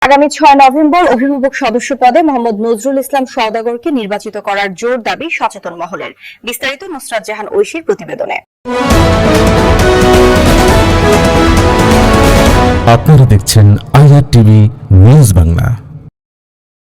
আগামী 6 নভেম্বর অভিভাবক সদস্য পদে মোহাম্মদ নজরুল ইসলাম সওদাগরকে নির্বাচিত করার জোর দাবি সচেতন মহলের। বিস্তারিত নুসরাত জাহান ঐশীর প্রতিবেদনে। আপনারা দেখছেন আইআর টিভি নিউজ বাংলা।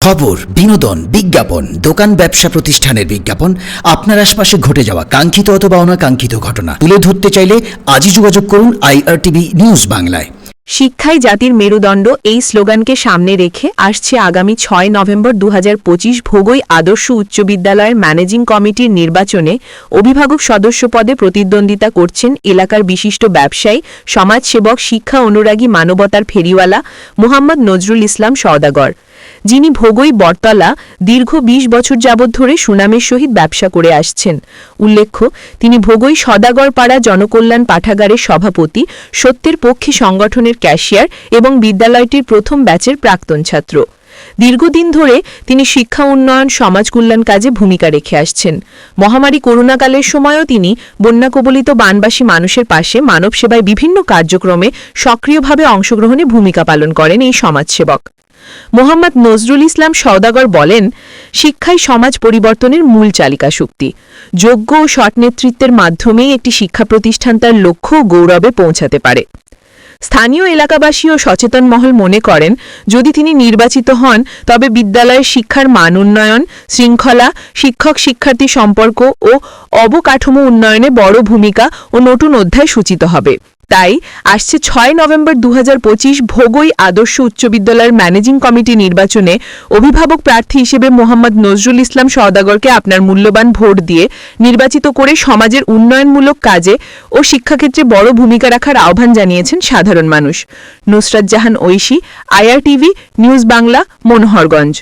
খবর, বিনোদন, বিজ্ঞাপন, দোকান ব্যবসা প্রতিষ্ঠানের বিজ্ঞাপন, আপনার আশপাশে ঘটে যাওয়া কাঙ্ক্ষিত অথবা অনাকাঙ্ক্ষিত ঘটনা তুলে ধরতে চাইলে আজই যোগাযোগ করুন আইআর টিভি নিউজ বাংলায়। শিক্ষাই জাতির মেরুদণ্ড এই স্লোগানকে সামনে রেখে আসছে আগামী 6 নভেম্বর 2025 ভোগই আদর্শ উচ্চ বিদ্যালয়ের ম্যানেজিং কমিটির নির্বাচনে অভিভাবক সদস্য পদে প্রতিদ্বন্দ্বিতা করছেন এলাকার বিশিষ্ট ব্যবসায়ী, সমাজসেবক, শিক্ষা অনুরাগী, মানবতার ফেরিওয়ালা মোহাম্মদ নজরুল ইসলাম সওদাগর, যিনি ভোগই বটতলা দীর্ঘ 20 বছর যাবৎ ধরে সুনামের সহিত ব্যবসা করে আসছেন। উল্লেখ্য, তিনি ভোগই সওদাগর পাড়া জনকল্যাণ পাঠাগারের সভাপতি, সত্যের পক্ষে সংগঠনের ক্যাশিয়ার এবং বিদ্যালয়টির প্রথম ব্যাচের প্রাক্তন ছাত্র। দীর্ঘদিন ধরে তিনি শিক্ষা উন্নয়ন, সমাজ কল্যাণ কাজে ভূমিকা রেখে আসছেন। মহামারী করোনাকালের সময়ও তিনি বন্যা কবলিত বানবাসী মানুষের পাশে মানব সেবায় বিভিন্ন কার্যক্রমে সক্রিয়ভাবে অংশগ্রহণে ভূমিকা পালন করেন এই সমাজসেবক। মোহাম্মদ নজরুল ইসলাম সওদাগর বলেন, শিক্ষাই সমাজ পরিবর্তনের মূল চালিকা শক্তি। যোগ্য ও সৎ নেতৃত্বের মাধ্যমেই একটি শিক্ষা প্রতিষ্ঠান তার লক্ষ্য ও গৌরবে পৌঁছাতে পারে। স্থানীয় এলাকাবাসী ও সচেতন মহল মনে করেন, যদি তিনি নির্বাচিত হন তবে বিদ্যালয়ের শিক্ষার মান উন্নয়ন, শৃঙ্খলা, শিক্ষক শিক্ষার্থী সম্পর্ক ও অবকাঠামো উন্নয়নে বড় ভূমিকা ও নতুন অধ্যায় সূচিত হবে। তাই আসছে 6 নভেম্বর 2025 ভোগই আদর্শ উচ্চ বিদ্যালয়ের ম্যানেজিং কমিটি নির্বাচনে অভিভাবক প্রার্থী হিসেবে মোহাম্মদ নজরুল ইসলাম সওদাগরকে আপনার মূল্যবান ভোট দিয়ে নির্বাচিত করে সমাজের উন্নয়নমূলক কাজে ও শিক্ষাক্ষেত্রে বড় ভূমিকা রাখার আহ্বান জানিয়েছেন সাধারণ মানুষ। Nusrat Jahan Oishi, IR TV news Bangla, Manoharganj.